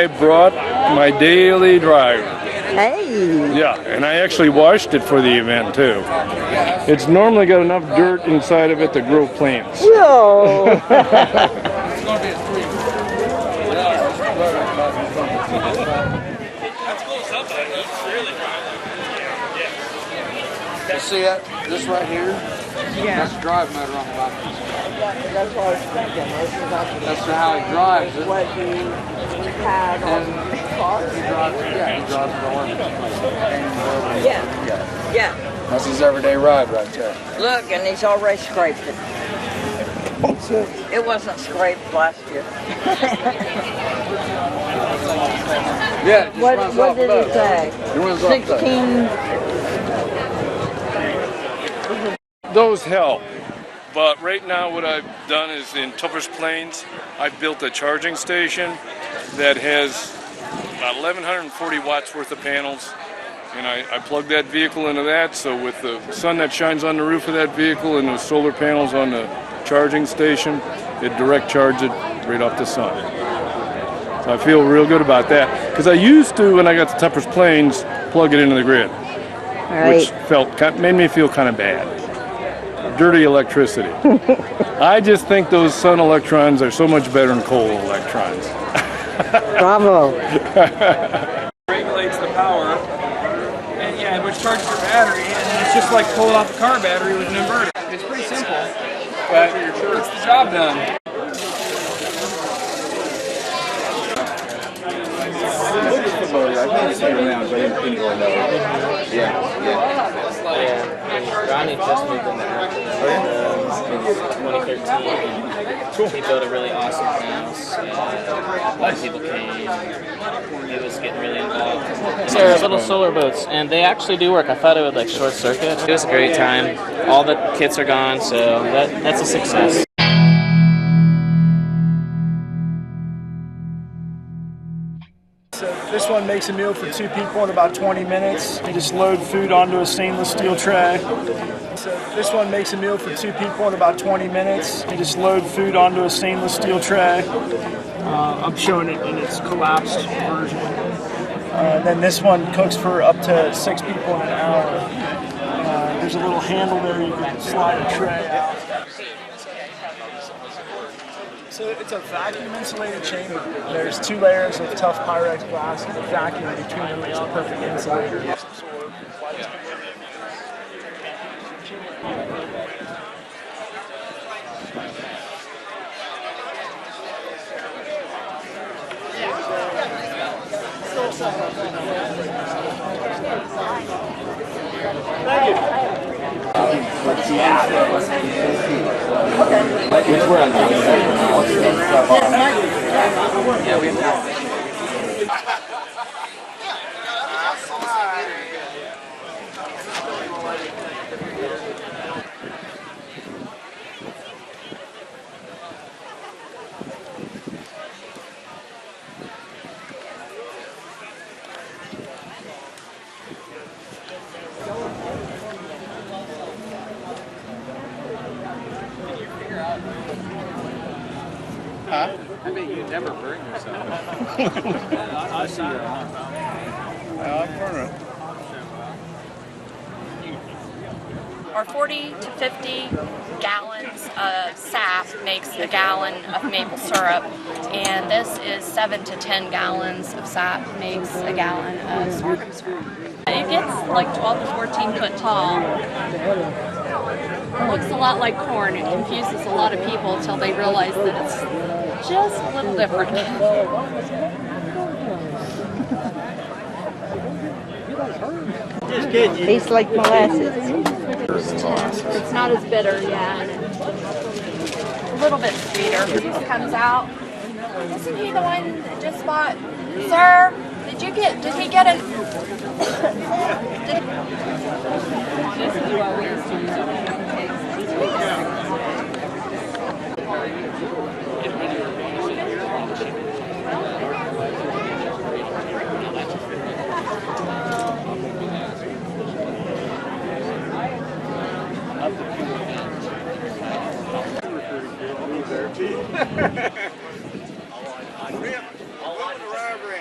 I brought my daily driver. Hey! Yeah, and I actually washed it for the event too. It's normally got enough dirt inside of it to grow plants. Whoa! You see that? This right here? Yeah. That's the drive motor on the bike. That's what I was thinking. That's how he drives it. What he had on the car. He drives it all in. Yeah. That's his everyday ride right there. Look, and he's already scraped it. It wasn't scraped last year. Yeah, it just runs What off did boat. he say? It runs off boat. 16. Those help. But right now what I've done is in Tupper's Plains, I built a charging station that has about 1,140 watts worth of panels. And I plugged that vehicle into that, so with the sun that shines on the roof of that vehicle and the solar panels on the charging station, it direct charges it right off the sun. So I feel real good about that. Because I used to, when I got to Tupper's Plains, plug it into the grid. Right. Which made me feel kind of bad. Dirty electricity. I just think those sun electrons are so much better than coal electrons. Bravo. Regulates the power, and yeah, which charges your battery, and it's just like pulling off a car battery with an inverter. It's pretty simple, but it's the job done. Ronnie just moved in there in 2013. He built a really awesome house. A lot of people came. He was getting really involved. They're little solar boats, and they actually do work. I thought it would like short circuit. It was a great time. All the kits are gone, so that's a success. So this one makes a meal for 2 people in about 20 minutes. You just load food onto a stainless steel tray. So this one makes a meal for 2 people in about 20 minutes. You just load food onto a stainless steel tray. I'm showing it in its collapsed version. Then this one cooks for up to 6 people in an hour. There's a little handle there you can slide a tray out. So it's a vacuum insulated chamber. There's 2 layers of tough Pyrex glass and a vacuum between them makes a perfect insulator. Thank you. Huh? I mean, you never burn yourself. I see you. I'll burn it. Or 40 to 50 gallons of sap makes a gallon of maple syrup, and this is 7 to 10 gallons of sap makes a gallon of sorghum syrup. It gets like 12 to 14 foot tall. It looks a lot like corn. It confuses a lot of people until they realize that it's just a little different. Tastes like molasses. It's not as bitter, yeah. A little bit sweeter. Juice comes out. Isn't he the one that just bought? Sir, did he get it? I'll run the rubber in.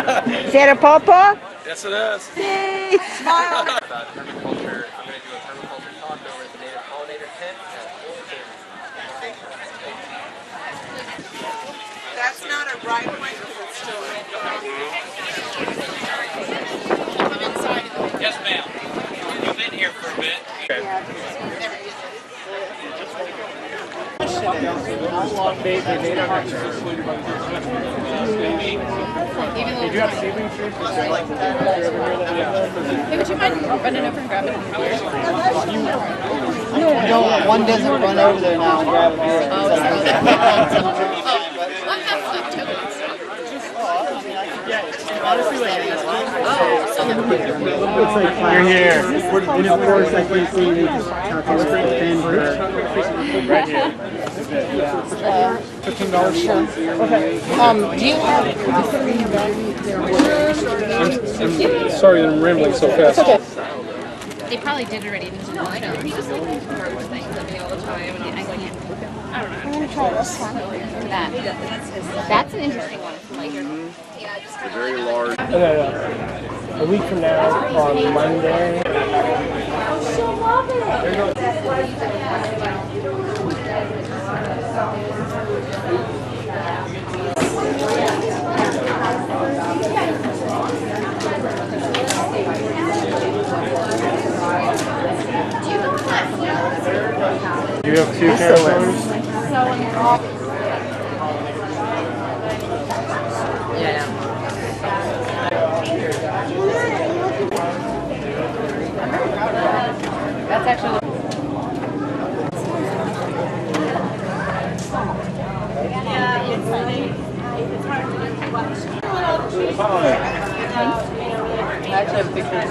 Is that a pawpaw? Yes, it is. Yay! Smile. About herbiculture. I'm going to do a herbiculture talk over at the native pollinator tent. That's not a right way because it's still Yes, ma'am. You've been here for a bit. Hey, would you mind running over and grabbing it? No, one doesn't run over there now and grab a beer. You're here. And of course, I can see right here. $15. Okay. Do you have I'm sorry that I'm rambling so fast. They probably did already. I know. He just like throws things at me all the time, and I can't. I don't know. I'm gonna try this one. That's an interesting one. Like, yeah, just Very large. A week from now on Monday. You have two cameras. Yeah. that's actually. I actually have pictures.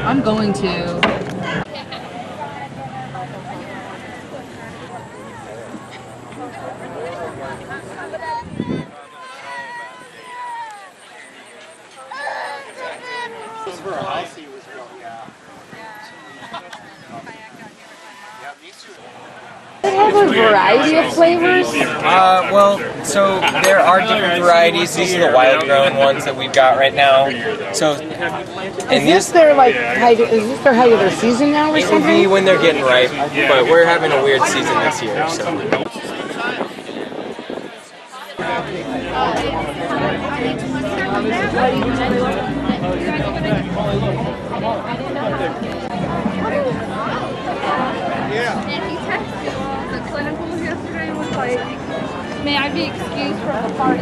I'm going to. They have a variety of flavors. Well, so there are different varieties. These are the wild grown ones that we've got right now. So, Is this their height of their season now or it would be something? when they're getting ripe, but we're having a weird season this year. So. May I be excused from the party?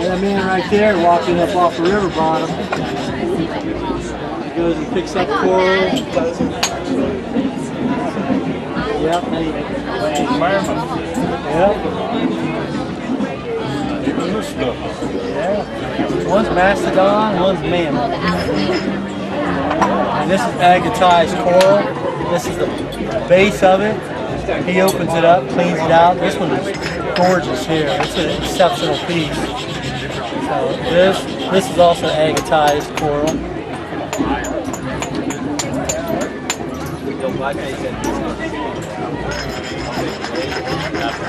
That man right there walking up off the river bottom. He goes and picks up coral. Yep. Yeah. One's mastodon, one's mammoth. And this is agatized coral. This is the base of it. He opens it up, cleans it out. This one is gorgeous here. It's an exceptional piece. So this is also agatized coral. Yeah,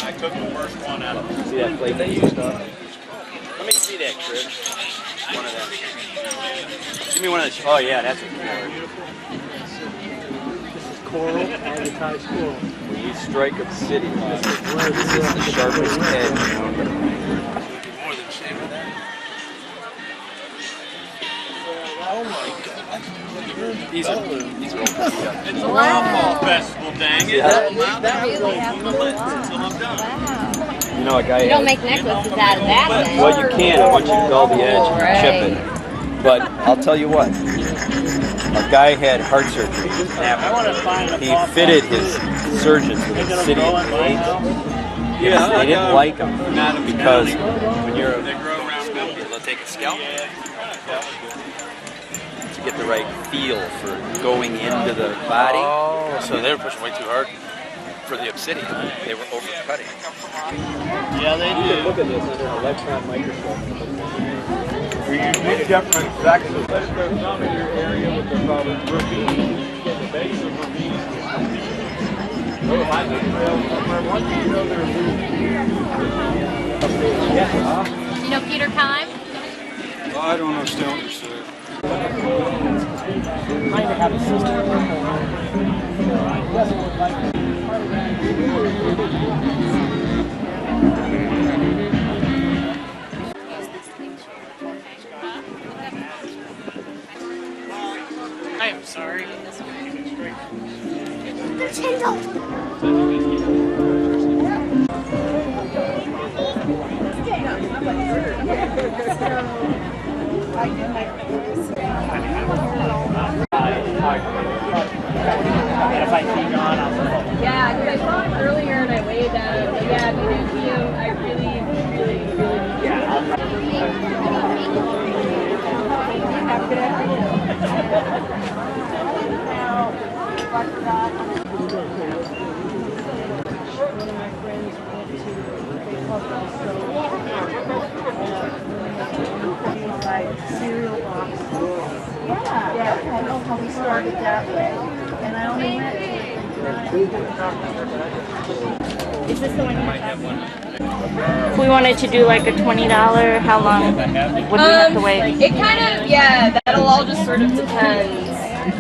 I took the first one out of See that plate that you used up? Let me see that, Chris. One of them. Give me one of those. Oh, yeah, that's a Coral, advertised coral. When you strike obsidian, this is the sharpest edge. Oh my God. These are all pretty good. It's a round ball festival, dang it. Yeah. That really have to until I'm done. You know, a guy. You don't make necklaces out of that thing. Well, you can once you dull the edge and chip it. But I'll tell you what, a guy had heart surgery. He fitted his surgeons with obsidian blades. Yeah, They didn't like them because when you're they grow around they'll take a scalp to get the right feel for going into the body. Oh, so they were pushing way too hard for the obsidian. They were overcutting. Yeah, they You can do. look at this under an electron microscope. We use different sections. Let's go some in your area with the ravines. The base of ravines. Oh, I can trail somewhere. Once you know there's You know Peter Kime? I don't understand what you're saying. Kind of have a system. Doesn't look like I am sorry. They're Tyndall. Yeah, because I saw him earlier and I waved at him. But yeah, if you didn't see him, I really Cereal box. Yeah, I know how we started that way. And I only went Is this the one you have? If we wanted to do like a $20, how long would we have to wait? It kind of, yeah, that'll all just sort of depend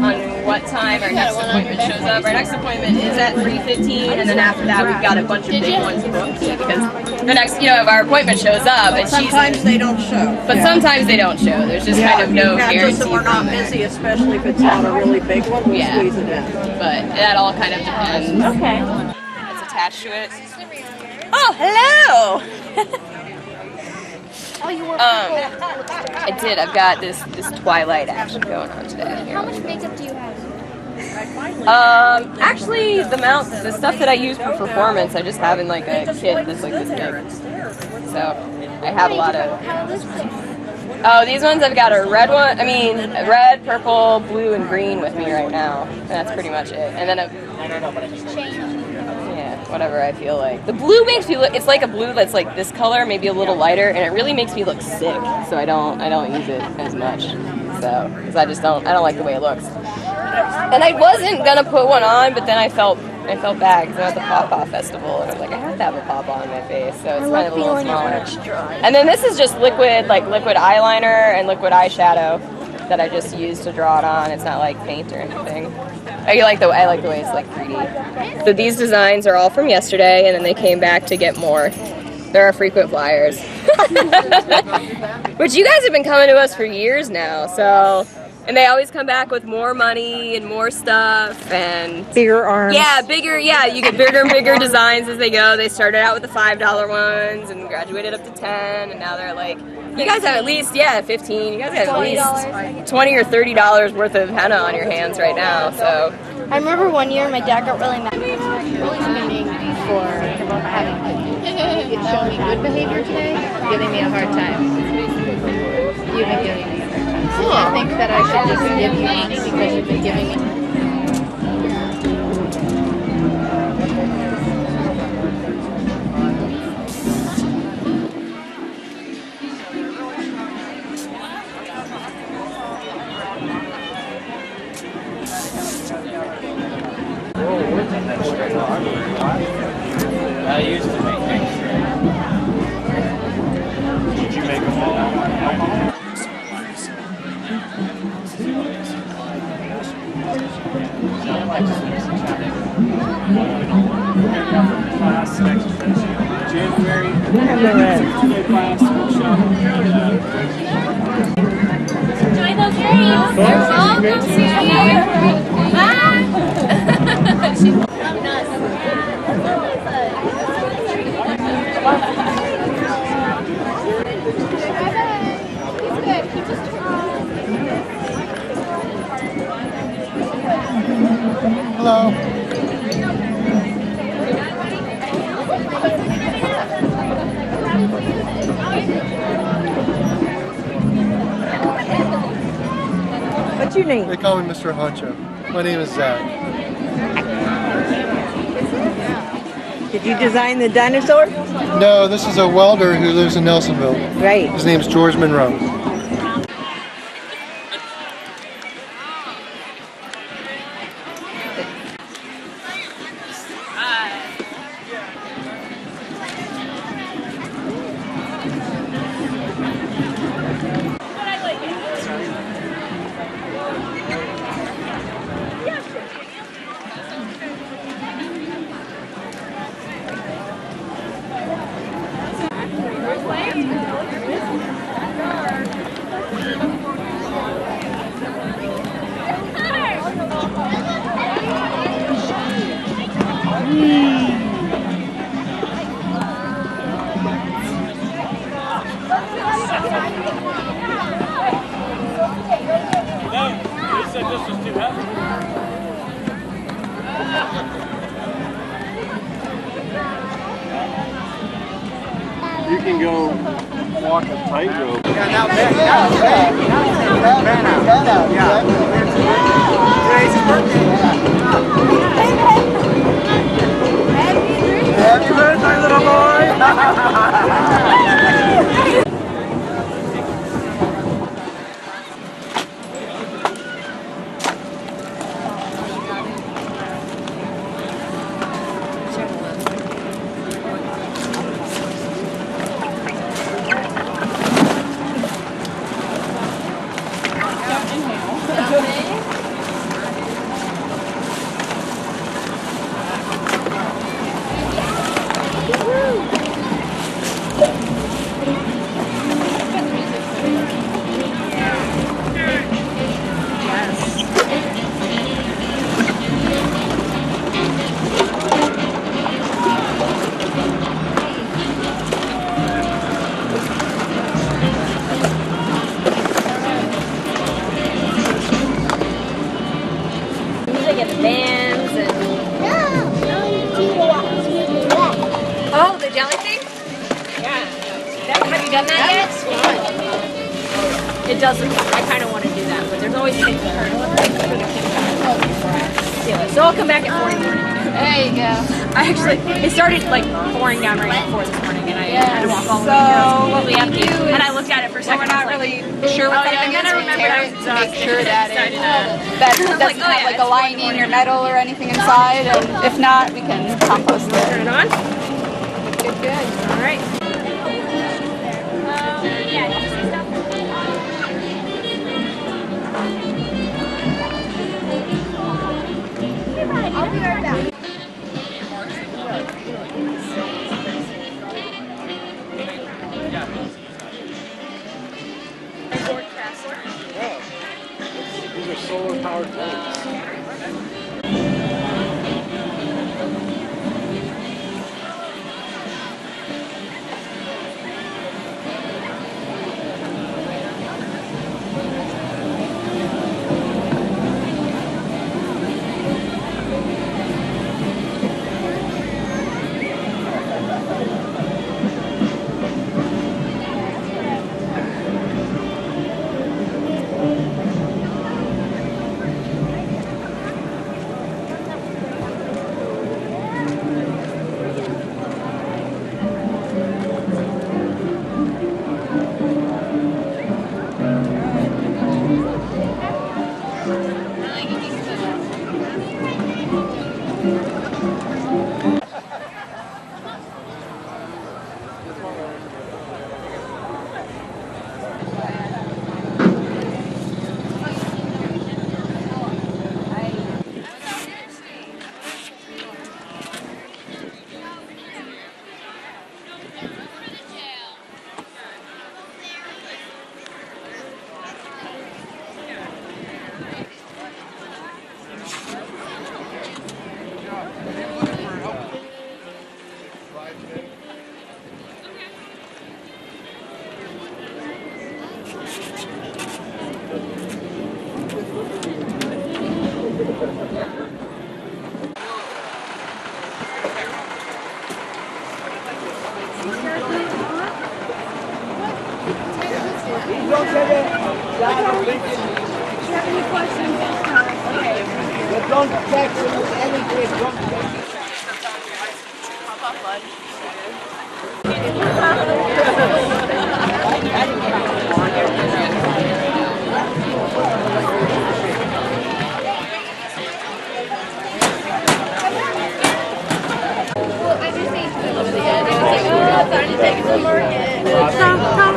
on what time our next appointment shows up. Our next appointment is at 3:15, and then after that we've got a bunch of big ones booked because the next, if our appointment shows up and sometimes they don't show. but sometimes they don't show. There's just kind of no Just guarantee. that we're not from it. busy, especially if it's not a really big one, we'll Yeah. squeeze it in. But that all kind of depends. Okay. It's attached to it. Oh, hello! Oh, you were I did. I've got this Twilight action going on today. How much makeup do you have? Actually, the stuff that I use for performance, I just have in like a kit that's like this big. So I have a lot of. Oh, these ones I've got a red one. Red, purple, blue, and green with me right now. And that's pretty much it. And then whatever I feel like. The blue makes me look. It's like a blue that's like this color, maybe a little lighter, and it really makes me look sick. So I don't use it as much. So because I don't like the way it looks. And I wasn't gonna put one on, but then I felt bad because I'm at the Pawpaw Festival, and I was like, I have to have a pawpaw on my face, so it's kind of a little smaller. And then this is just liquid eyeliner and liquid eyeshadow that I just use to draw it on. It's not like paint or anything. I like the way it's like 3D. So these designs are all from yesterday, and then they came back to get more. They're our frequent flyers. Which you guys have been coming to us for years now, so. And they always come back with more money and more stuff and bigger arms. Yeah, bigger. Yeah, you get bigger and bigger designs as they go. They started out with the $5 ones and graduated up to 10, and now they're like, you guys have at least 15. You guys have at least $20 or $30 worth of henna on your hands right now. So I remember one year my dad got really mad for showing me good behavior today, giving me a hard time. You've been giving me a hard time. So I think that I should just give you money because you've been giving me. I used to make extra. Did you make them all? January. Enjoy those drinks. You're welcome. See you. Bye. She's Hello. What's your name? They call me Mr. Honcho. My name is Zach. Did you design the dinosaur? No, this is a welder who lives in Nelsonville. Right. His name is George Monroe. You can go walk a tightrope. Happy birthday, little boy! bands and... Oh, the jelly thing? Yeah. Have you done that yet? It doesn't. I kind of want to do that, but there's always things that hurt. So I'll come back at 4 in the morning. There you go. It started like pouring down right before this morning, and I had to walk all the way down. It's completely empty. And I looked at it for a second. We're not really sure what I'm that gonna is. We remember tear it to make sure that it doesn't like, have like a lining or metal or anything inside, and if not, we can compost it. Turn it on. Good, good. All right. I'll be right back. These are solar powered boats.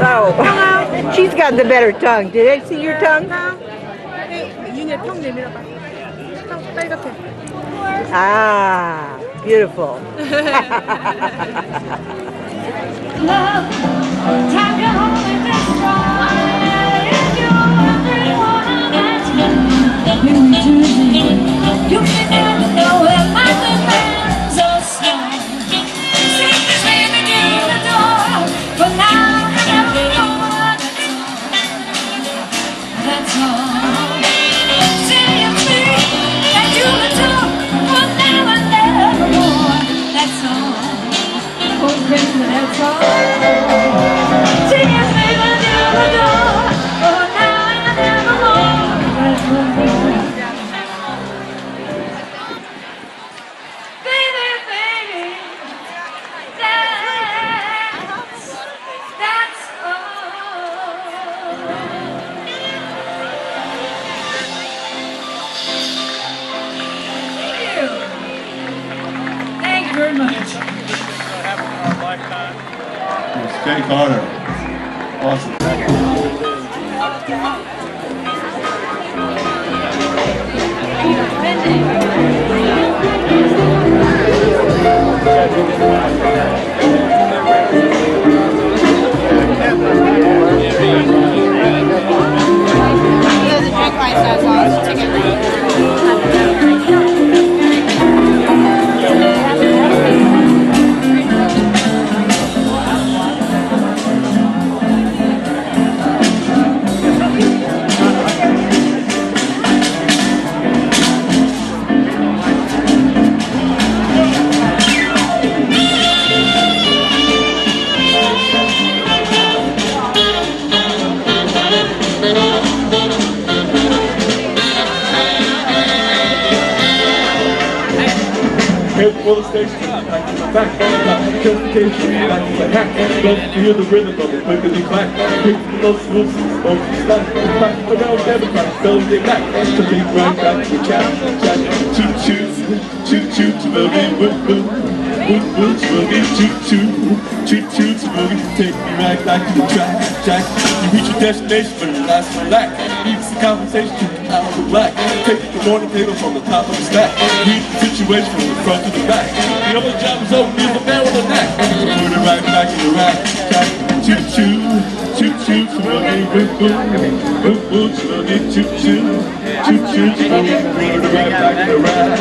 Oh, she's got the better tongue. Did I see your tongue? Ah, beautiful. Jay Carter. Awesome. For the station, back just in case you need like a hack. Love to hear the rhythm of it, quickly clack. Quick to those smooth, smoke to slack. Back around everybody, spells get back. So take right back to the chat. Choo choo, choo choo, to boogie, woo woo. Woo woo, to boogie, choo choo. Choo choo, to boogie, take me right back to the track. Jack, you reach your destination, but the last one lack. Need some compensation to the out of the black. Take the morning paper from the top of the stack. Read the situation from the front to the back. You know the job is over, leave a man with a knack. Put it right back in the rack. Choo choo, choo choo, boogie, woo woo. Woo woo, boogie, choo choo. Choo choo, boogie, put it right back in the rack.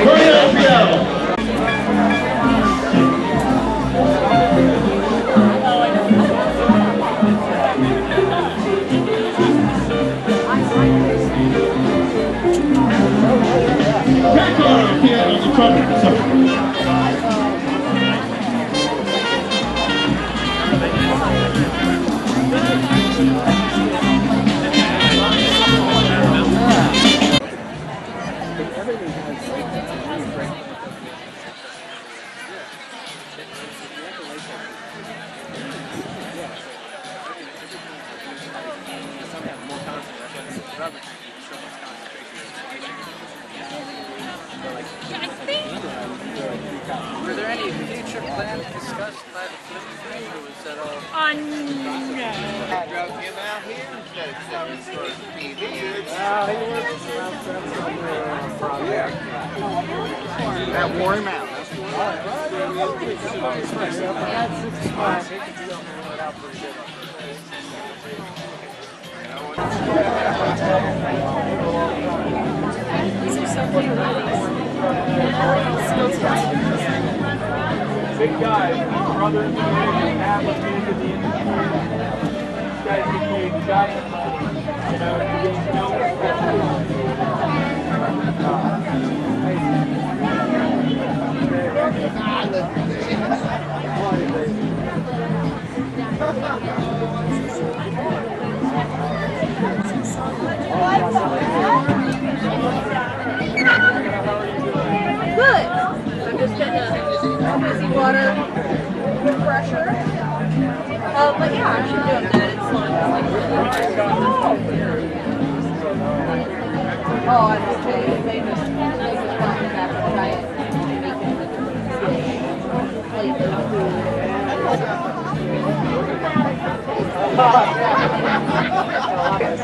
Hurry up, yo! Were there any future plans discussed by the flip train, or was that all? No. Drove him out here instead of sitting for TV. That wore him out. These are so cute. big guys, brother in the industry, half of me in the industry. These guys get paid giant money. You know, you don't Good. I'm just getting a busy water refresher. But yeah, I'm sure doing good. It's fun. Oh, I'm okay. They just run back and try it.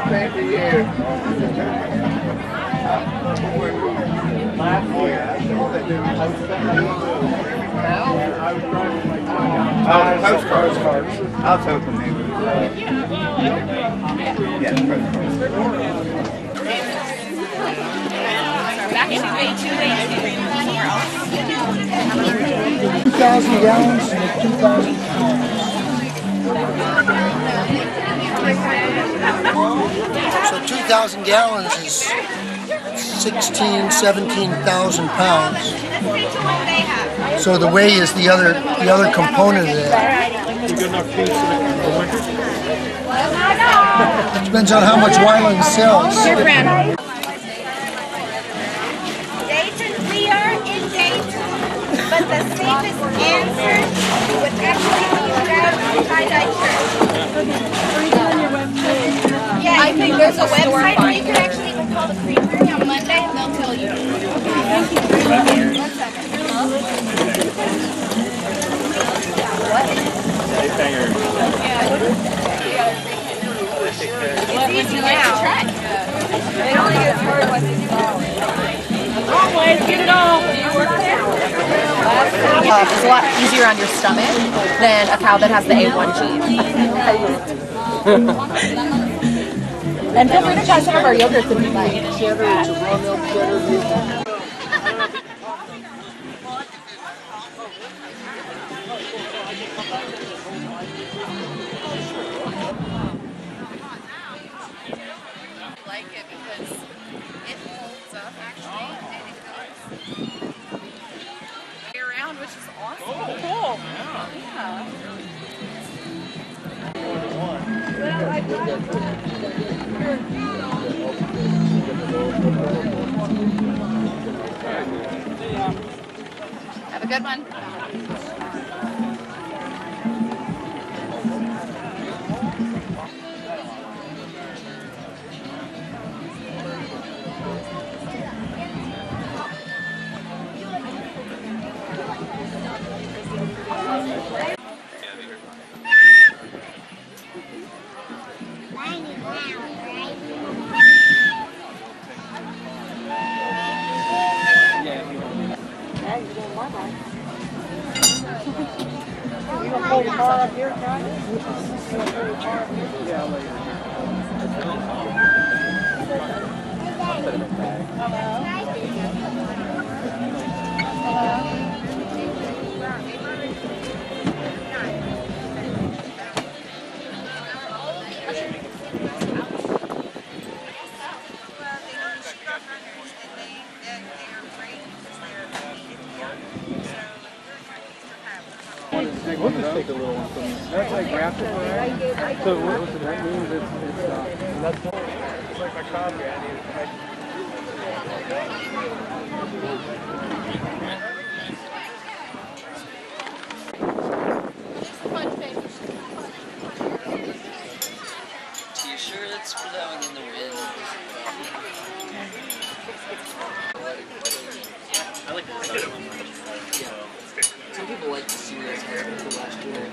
Thank you. Postcards. I was hoping they would. Yeah, postcards. Back in 2,000 gallons and 2,000 So 2,000 gallons is 16, 17,000 pounds. So the whey is the other component of that. Depends on how much Wyland sells. Your friend. Dayton, we are in Dayton, but the safest answer would actually be to go to Tie-Dye Church. Yeah, I think there's a website where you can actually even call the creamery on Monday and they'll tell you. Thank you. 1 second. What? It's easy now. It only gets hard once you go. Always get it all. It's a lot easier on your stomach than a cow that has the A1 gene. And feel free to try some of our yogurts if you'd like. like it because it holds up actually and it goes way around, which is awesome. Oh, cool. Yeah. Have a good one. Pull the car up here, Johnny? We'll just take a little one from this. That's like rapid, right? So what that means is that's it's like my coffee. I need Are you sure it's blowing in the wind? I like the second one. Some people like to see this hair until last year.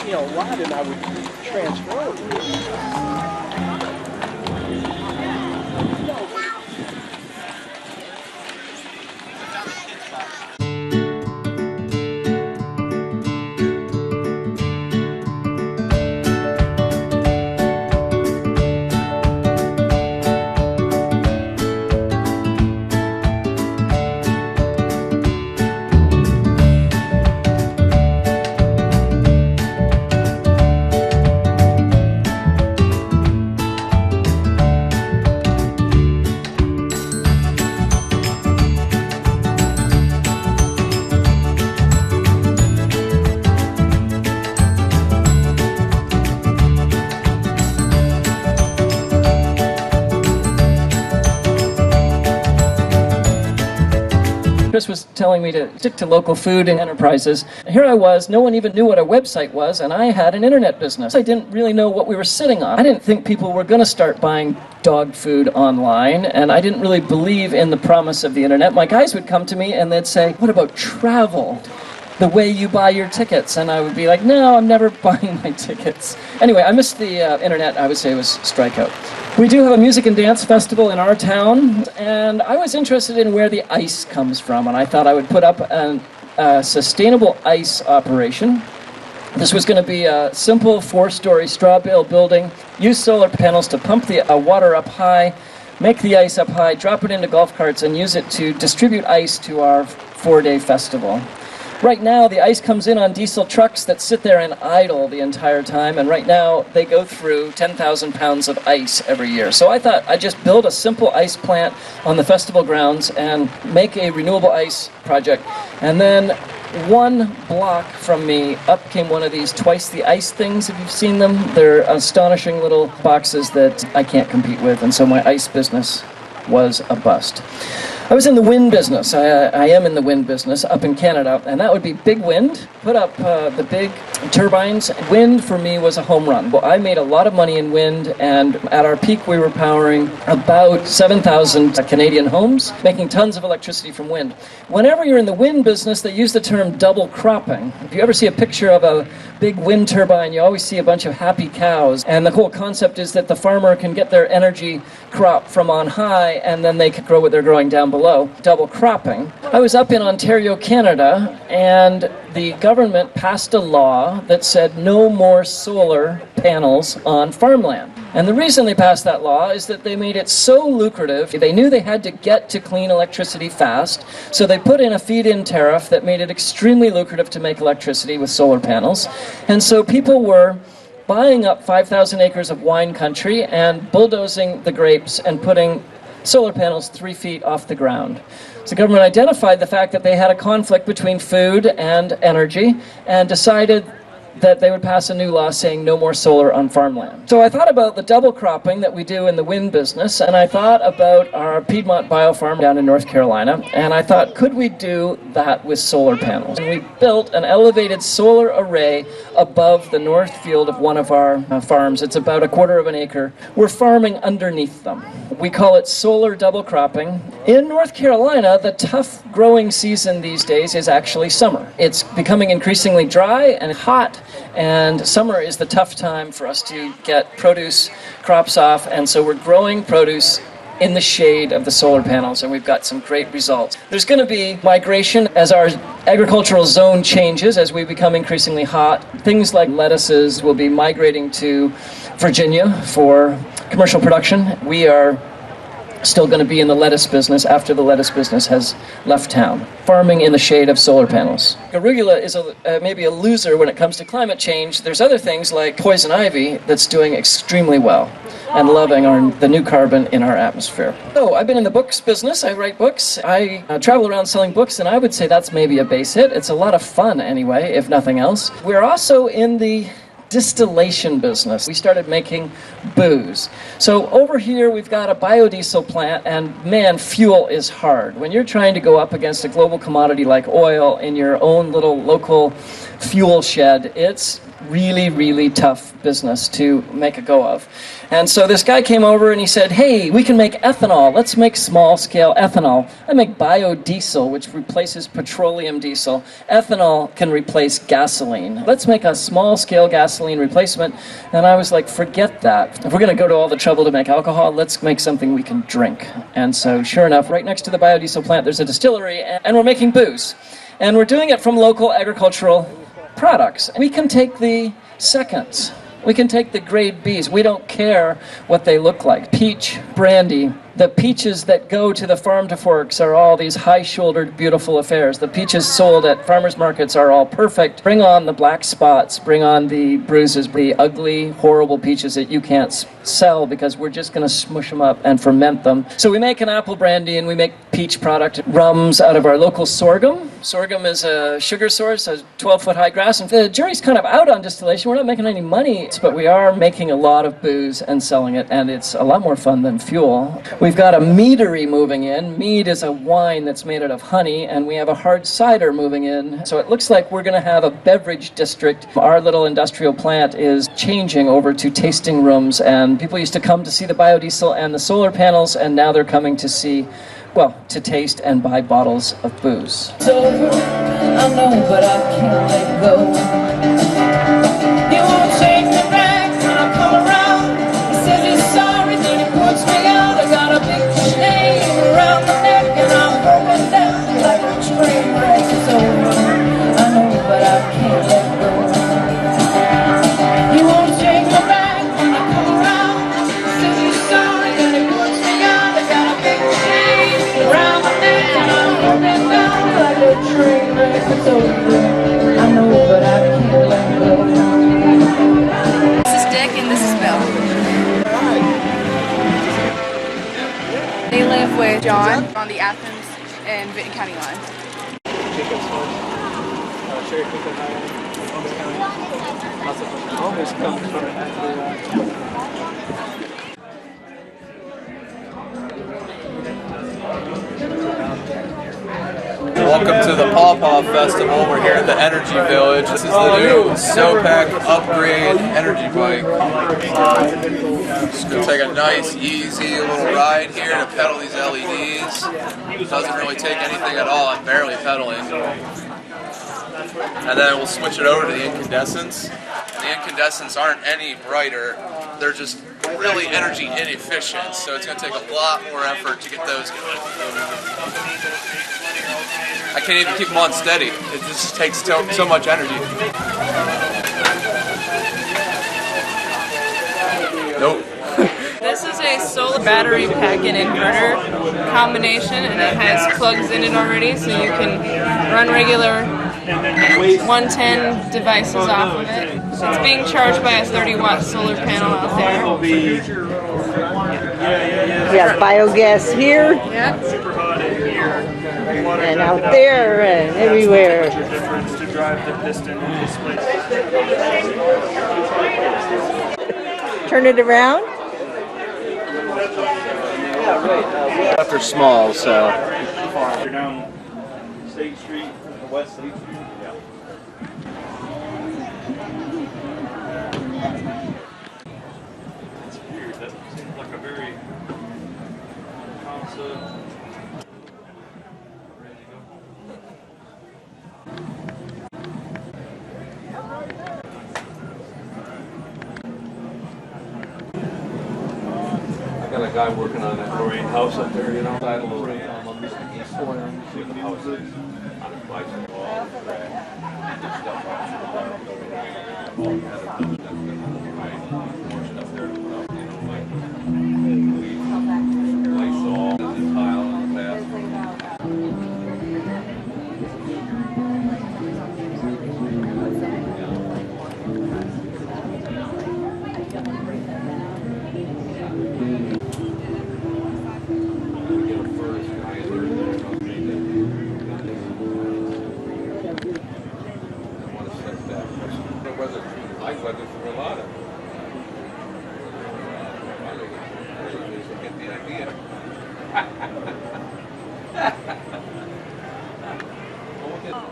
you know, a lot, and I would transfer it. telling me to stick to local food and enterprises. Here I was, no one even knew what a website was, and I had an internet business. I didn't really know what we were sitting on. I didn't think people were going to start buying dog food online, and I didn't really believe in the promise of the internet. My guys would come to me and they'd say, what about travel? The way you buy your tickets. And I would be like, no, I'm never buying my tickets. Anyway, I missed the internet. I would say it was strikeout. We do have a music and dance festival in our town, and I was interested in where the ice comes from, and I thought I would put up a sustainable ice operation. This was going to be a simple 4-story straw bale building, use solar panels to pump the water up high, make the ice up high, drop it into golf carts, and use it to distribute ice to our 4-day festival. Right now, the ice comes in on diesel trucks that sit there and idle the entire time, and right now they go through 10,000 pounds of ice every year. So I thought I'd just build a simple ice plant on the festival grounds and make a renewable ice project. And then 1 block from me, up came one of these twice the ice things, if you've seen them. They're astonishing little boxes that I can't compete with, and so my ice business was a bust. I was in the wind business. I am in the wind business up in Canada, and that would be big wind. Put up the big turbines. Wind for me was a home run. Well, I made a lot of money in wind, and at our peak we were powering about 7,000 Canadian homes, making tons of electricity from wind. Whenever you're in the wind business, they use the term double cropping. If you ever see a picture of a big wind turbine, you always see a bunch of happy cows, and the whole concept is that the farmer can get their energy crop from on high, and then they can grow what they're growing down below, double cropping. I was up in Ontario, Canada, and the government passed a law that said no more solar panels on farmland. And the reason they passed that law is that they made it so lucrative. They knew they had to get to clean electricity fast, so they put in a feed-in tariff that made it extremely lucrative to make electricity with solar panels. And so people were buying up 5,000 acres of wine country and bulldozing the grapes and putting solar panels 3 feet off the ground. So the government identified the fact that they had a conflict between food and energy and decided that they would pass a new law saying no more solar on farmland. So I thought about the double cropping that we do in the wind business, and I thought about our Piedmont biofarm down in North Carolina, and I thought, could we do that with solar panels? And we built an elevated solar array above the north field of one of our farms. It's about 1/4 of an acre. We're farming underneath them. We call it solar double cropping. In North Carolina, the tough growing season these days is actually summer. It's becoming increasingly dry and hot, and summer is the tough time for us to get produce crops off, and so we're growing produce in the shade of the solar panels, and we've got some great results. There's going to be migration as our agricultural zone changes, as we become increasingly hot. Things like lettuces will be migrating to Virginia for commercial production. We are still going to be in the lettuce business after the lettuce business has left town. Farming in the shade of solar panels. Arugula is maybe a loser when it comes to climate change. There's other things like poison ivy that's doing extremely well and loving the new carbon in our atmosphere. So I've been in the books business. I write books. I travel around selling books, and I would say that's maybe a base hit. It's a lot of fun anyway, if nothing else. We're also in the distillation business. We started making booze. So over here we've got a biodiesel plant, and man, fuel is hard. When you're trying to go up against a global commodity like oil in your own little local fuel shed, it's really, really tough business to make a go of. And so this guy came over and he said, hey, we can make ethanol. Let's make small-scale ethanol. I make biodiesel, which replaces petroleum diesel. Ethanol can replace gasoline. Let's make a small-scale gasoline replacement. And I was like, forget that. If we're going to go to all the trouble to make alcohol, let's make something we can drink. And so sure enough, right next to the biodiesel plant, there's a distillery, and we're making booze. And we're doing it from local agricultural products. We can take the seconds. We can take the grade Bs. We don't care what they look like. Peach, brandy. The peaches that go to the farm to forks are all these high-shouldered, beautiful affairs. The peaches sold at farmers markets are all perfect. Bring on the black spots. Bring on the bruises, the ugly, horrible peaches that you can't sell because we're just going to smush them up and ferment them. So we make an apple brandy and we make peach product rums out of our local sorghum. Sorghum is a sugar source, a 12-foot high grass, and the jury's kind of out on distillation. We're not making any money, but we are making a lot of booze and selling it, and it's a lot more fun than fuel. We've got a meadery moving in. Mead is a wine that's made out of honey, and we have a hard cider moving in. So it looks like we're going to have a beverage district. Our little industrial plant is changing over to tasting rooms, and people used to come to see the biodiesel and the solar panels, and now they're coming to see, well, to taste and buy bottles of booze. So, I know, but I can't let go. You won't take me back when I come around. He says he's sorry, then he puts me out. I got a big chain around my neck, and I'm broken down like a train wreck. It's over. I know, but I can't let go. You won't take me back when I come around. He says he's sorry, then he puts me out. I got a big chain around my neck, and I'm broken down like a train wreck. It's over. I know, but I can't let go. This is Dick and this is Bill. They live with John on the Athens and Vinton County line. Welcome to the Paw Paw Festival. We're here at the Energy Village. This is the new Snowpack Upgrade Energy Bike. Just gonna take a nice, easy little ride here to pedal these LEDs. Doesn't really take anything at all. I'm barely pedaling. And then we'll switch it over to the incandescents. The incandescents aren't any brighter. They're just really energy inefficient, so it's going to take a lot more effort to get those going. I can't even keep them on steady. It just takes so much energy. Nope. This is a solar battery pack and inverter combination, and it has plugs in it already, so you can run regular 110 devices off of it. It's being charged by a 30-watt solar panel out there. We have biogas here. Yep. And out there and everywhere. Turn it around. They're small, so. Down State Street, West State Street. It's weird. That seems like a very concept. I got a guy working on that Lorraine house up there, you know, side of Lorraine, on the east corner. See what the house is on a bicycle, all the track, stuff off the portion up there to put out, you know, like Lysol and the tile in the bathroom.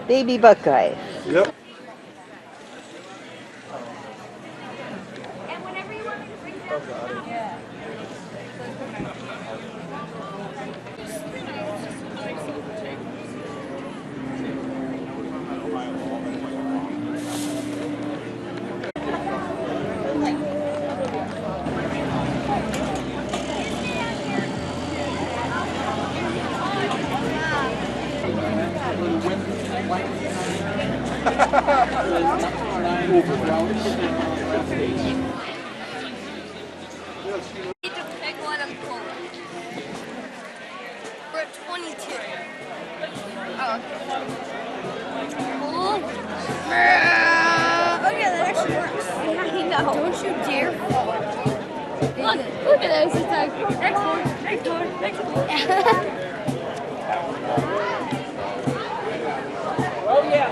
Baby Buckeye. Yep. We're at 22. Oh, okay, that actually works. I know. Don't you dare fall. Look at this. It's like, next door. Oh, yeah.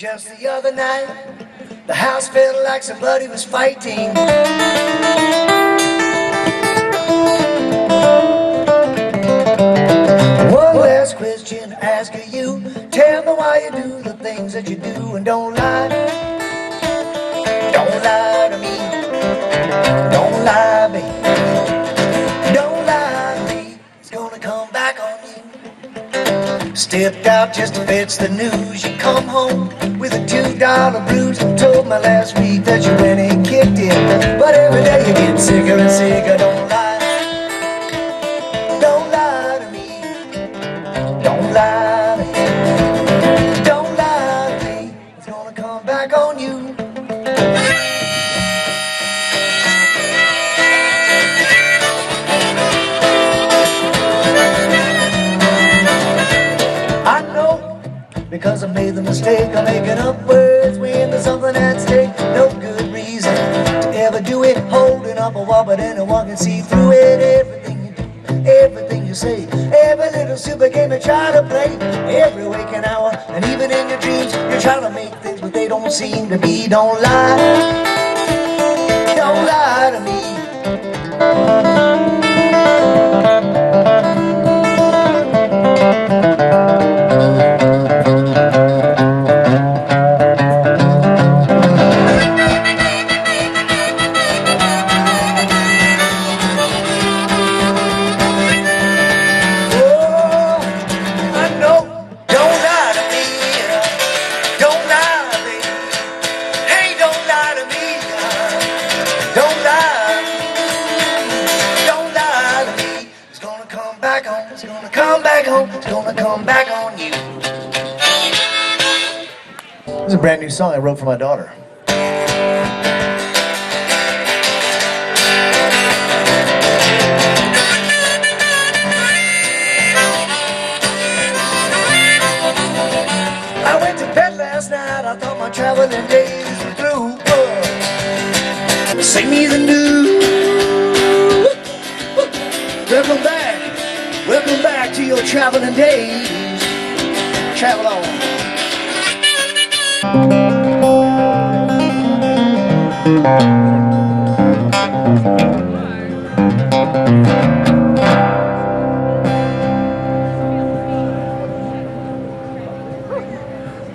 Just the other night, the house felt like somebody was fighting. One last question to ask of you. Tell me why you do the things that you do, and don't lie. Don't lie to me. Don't lie, baby. Don't lie to me. It's gonna come back on you. Stepped out just to fetch the news. You come home with a $2 blues. Told me last week that you went and kicked it, but every day you get sicker and sicker. Don't lie. Don't lie to me. Don't lie to me. Don't lie to me. It's gonna come back on you. I know, because I made the mistake of making up words when there's something at stake. No good reason to ever do it. Holding up a wall, but anyone can see through it. Everything you do, everything you say, every little super game you try to play. Every waking hour, and even in your dreams, you're trying to make things, but they don't seem to be. Don't lie. Don't lie to me. It's gonna come back home. It's gonna come back on you. This is a brand new song I wrote for my daughter. I went to bed last night. I thought my traveling days were through. Sing me the news. Welcome back. Welcome back to your traveling days. Travel on.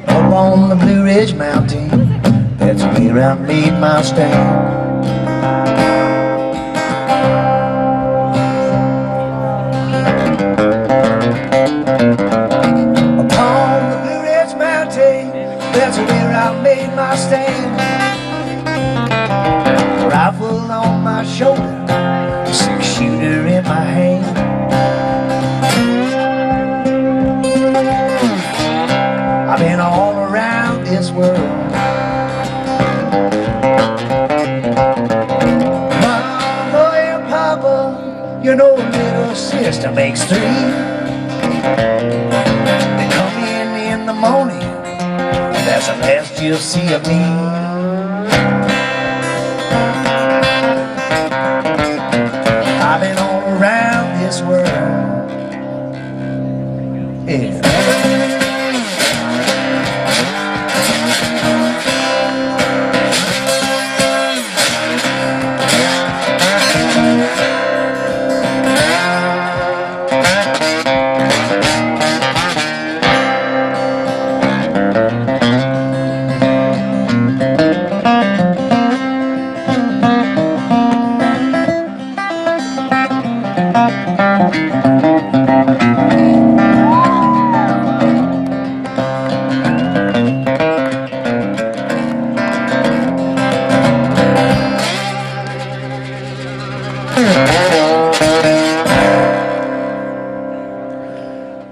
Up on the Blue Ridge Mountain, that's where I made my stand. That's where I made my stand. Rifle on my shoulder, 6-shooter in my hand. I've been all around this world. Mama and Papa, you know a little sister makes 3. They come in the morning. That's the best you'll see of me. I've been all around this world. Yeah.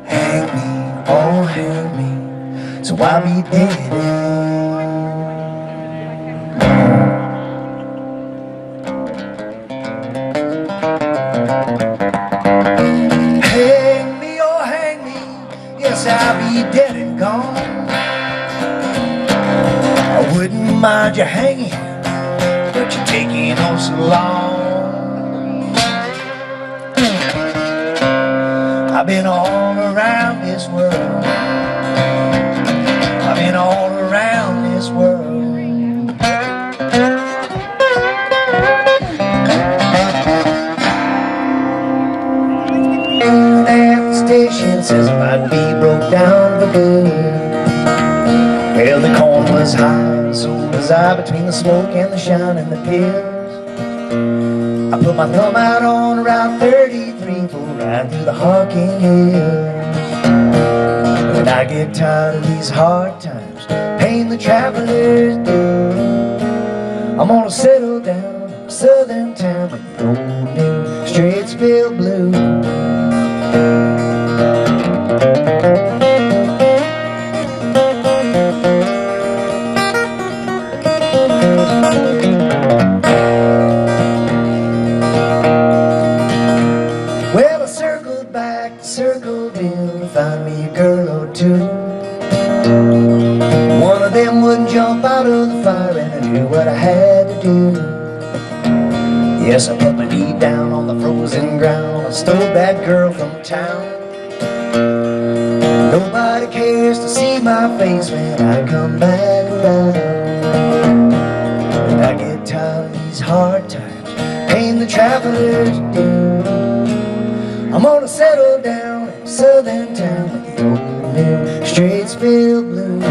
Hang me, oh hang me, so I'll be dead. Hang me, oh hang me, yes I'll be dead and gone. I wouldn't mind you hanging, but you're taking on so long. I've been all around this world. I've been all around. station says it might be broke down for good. Well, the corn was high, so was I, between the smoke and the shine and the pills. I put my thumb out on Route 33 for a ride through the Harking Hills. When I get tired of these hard times, paying the travelers due, I'm gonna settle down in a southern town with the old New Straitsville blues. Well, I circled back to Circleville to find me a girl or two. One of them wouldn't jump out of the fire, and I knew what I had to do. Yes, I put my knee down on the frozen ground. I stole that girl from town. Nobody cares to see my face when I come back around. And I get tired of these hard times, paying the travelers due. I'm gonna settle down in a southern town with the old New Straitsville blues.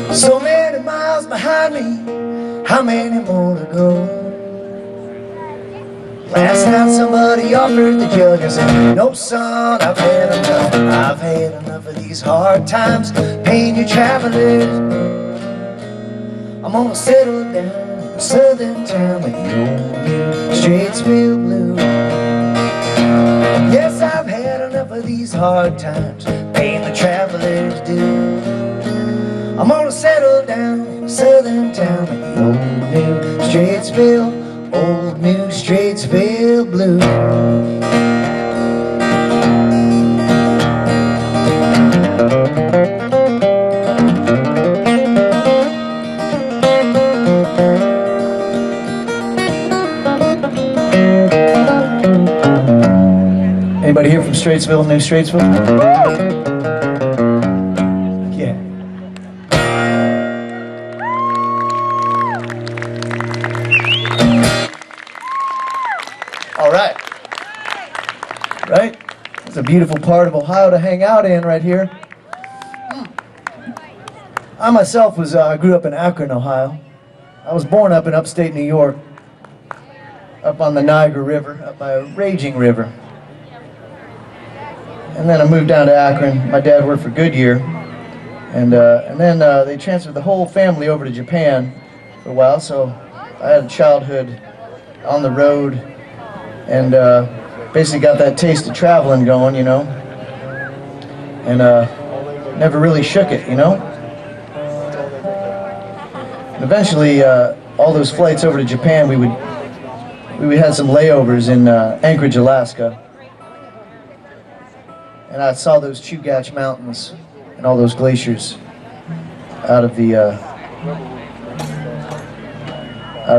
So many miles behind me, how many more to go? Last night somebody offered the jug. I said, no son, I've had enough. I've had enough of these hard times, paying your travelers. I'm gonna settle down in a southern town with the old New Straitsville blues. Yes, I've had enough of these hard times, paying the travelers due. I'm gonna settle down in a southern town with the old New Straitsville blues. Anybody here from Straitsville, New Straitsville? Yeah. All right. Right? It's a beautiful part of Ohio to hang out in right here. I myself grew up in Akron, Ohio. I was born up in upstate New York, up on the Niagara River, up by a raging river. And then I moved down to Akron. My dad worked for Goodyear. And then they transferred the whole family over to Japan for a while, so I had a childhood on the road and basically got that taste of traveling going, you know, and never really shook it, you know. And eventually, all those flights over to Japan, we had some layovers in Anchorage, Alaska, and I saw those Chugach Mountains and all those glaciers out of the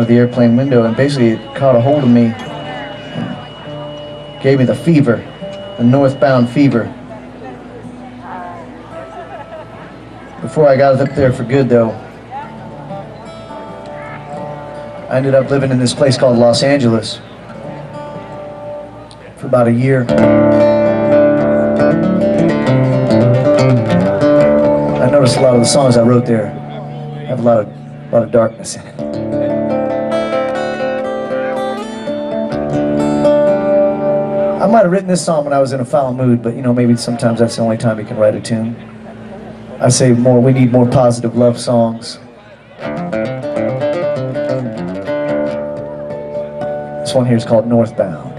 airplane window, and basically it caught a hold of me and gave me the fever, the northbound fever. Before I got up there for good, though, I ended up living in this place called Los Angeles for about a year. I noticed a lot of the songs I wrote there have a lot of darkness in it. I might have written this song when I was in a foul mood, but you know, maybe sometimes that's the only time you can write a tune. I say we need more positive love songs. This one here is called Northbound.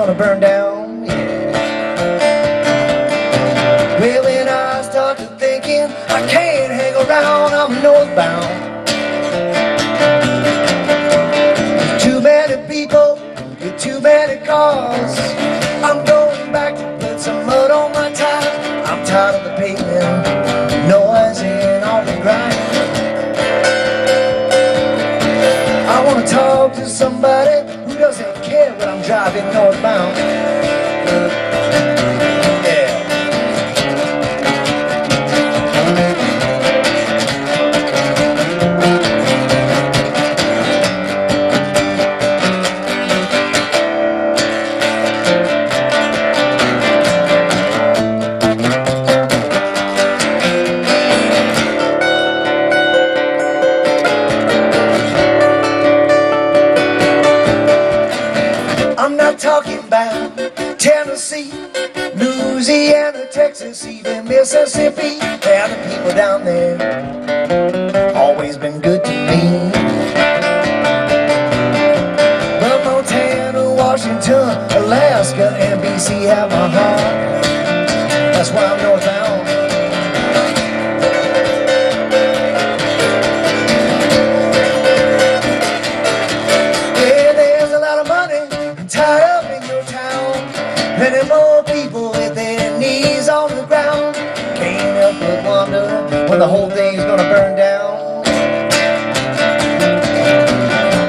gonna burn down, yeah. Well, when I started thinking I can't hang around, I'm northbound. Too many people with too many cars. I'm going back to put some mud on my tires. I'm tired of the pavement, noise and all the grind. I wanna talk to somebody who doesn't care when I'm driving northbound. I'm not talking about Tennessee, Louisiana, Texas, even Mississippi. Yeah, the people down there always been good to me. But Montana, Washington, Alaska, and BC have my heart. That's why I'm northbound. Yeah, there's a lot of money tied up in your town. Many more people with their knees on the ground. Can't help but wonder when the whole thing's gonna burn down.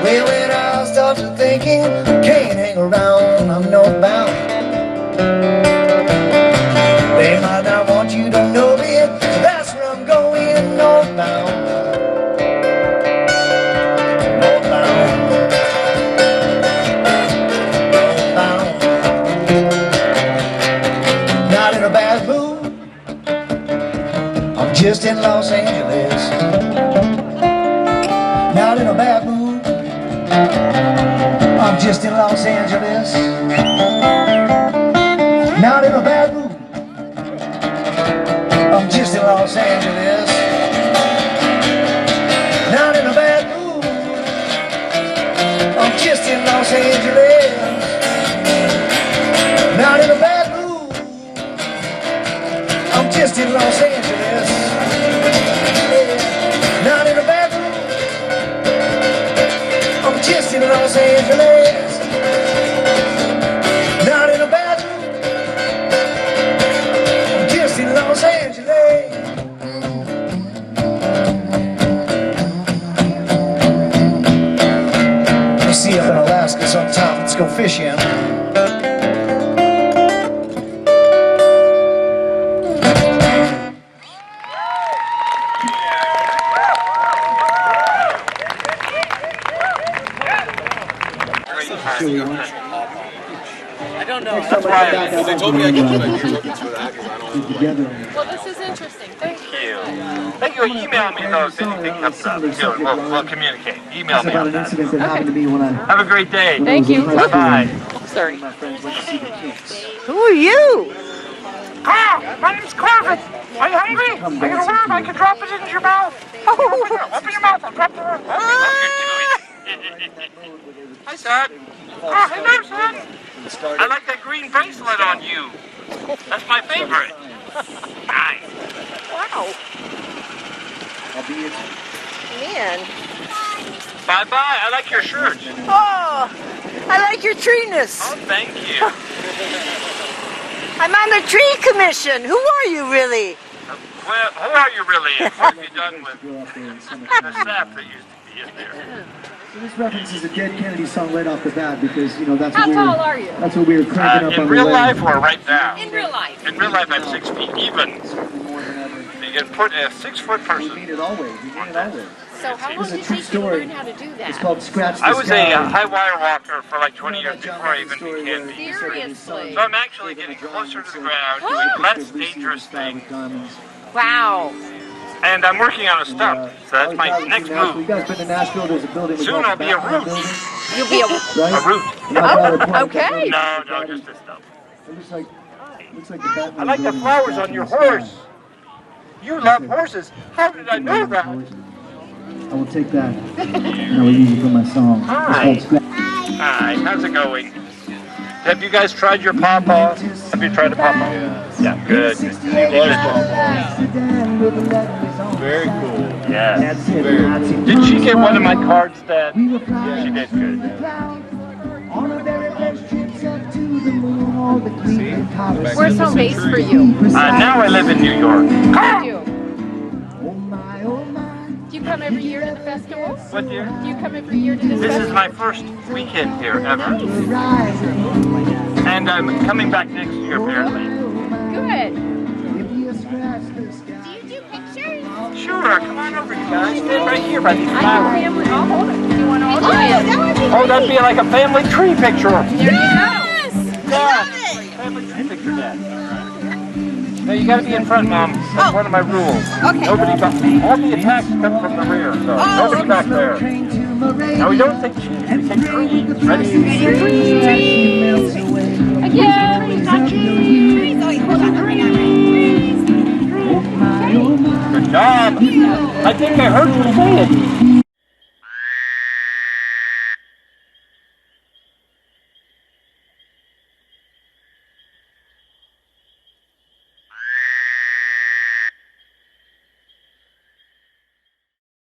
Well, when I start to thinking can't hang around, I'm northbound. They might not want you to know it, so that's where I'm going, northbound. Not in a bad mood, I'm just in Los Angeles. Not in a bad mood, I'm just in Los Angeles. Not in a bad mood, I'm just in Los Angeles. Not in a bad mood, I'm just in Los Angeles. Not in a bad mood, I'm just in Los Angeles. Not in a bad mood, I'm just in Los Angeles. Not in a bad mood, I'm just in Los Angeles. We'll see you up in Alaska sometime. Let's go fishing. I don't know. That's why they told me I could do my tickets for that because I don't know. Well, this is interesting. Thank you. Thank you. Email me though if anything comes up. Too. We'll communicate. Email me on that. Incident that happened to me when I Have a great day. Thank you. Bye bye. Sorry. Who are you? Carl, my name's Corbin. Are you hungry? I got a worm. I can drop it into your mouth. Open your mouth. I'll drop the worm. Hi, son. Oh, hello, son. I like that green bracelet on you. That's my favorite. Nice. Wow. Man. Bye-bye. I like your shirt. Oh, I like your treeness. Oh, thank you. I'm on the tree commission. Who are you really? Well, who are you really? What have you done with the sap that used to be in there? So this reference is a Dead Kennedy song right off the bat because, you know, that's How what tall are you? That's what we were cranking up on In the real way. life or right now? In real life. In real life, I'm 6 feet even. You can put a 6-foot person. We mean it always. We mean it always. So how long This did is it a true take you to story. learn how to do that? It's called Scratch the I was Sky. a high wire walker for like 20 years before I even became me. Seriously. So I'm actually getting closer to the ground, doing less dangerous things. Wow. And I'm working on a stump, so that's my next You move. guys been to Nashville? There's a building. Soon I'll be a root. You'll be a... A root. Oh, okay. No, just a stump. It looks like the Batman I like the building flowers is on your back in the horse. You love horses. How did I know that? I will take that and I will use it for my song. Hi. It's called Scratch. Hi, how's it going? Have you guys tried your pawpaws? Have you tried a pawpaw? Yeah, good. Very cool. Yes. Did she get one of my cards, Dad? She did good. Where's home base for you? Now I live in New York. Do you come every year to the festival? What year? Do you come every year to this This festival? is my first weekend here ever. And I'm coming back next year, apparently. Good. Sure, come on over, you guys. Stand right here by these flowers. I'll hold it. Do you want to hold it? Oh, that'd be like a family tree picture. Yes! Yeah. Family tree picture, Dad. No, you gotta be in front, Mom. That's one of my rules. Okay. Nobody all the attacks come from the rear, so nobody back there. Now we don't take cheese, we take trees. Ready? Trees. Again. Trees. Oh, hold on. Hang on. Good job. I think I heard you say it.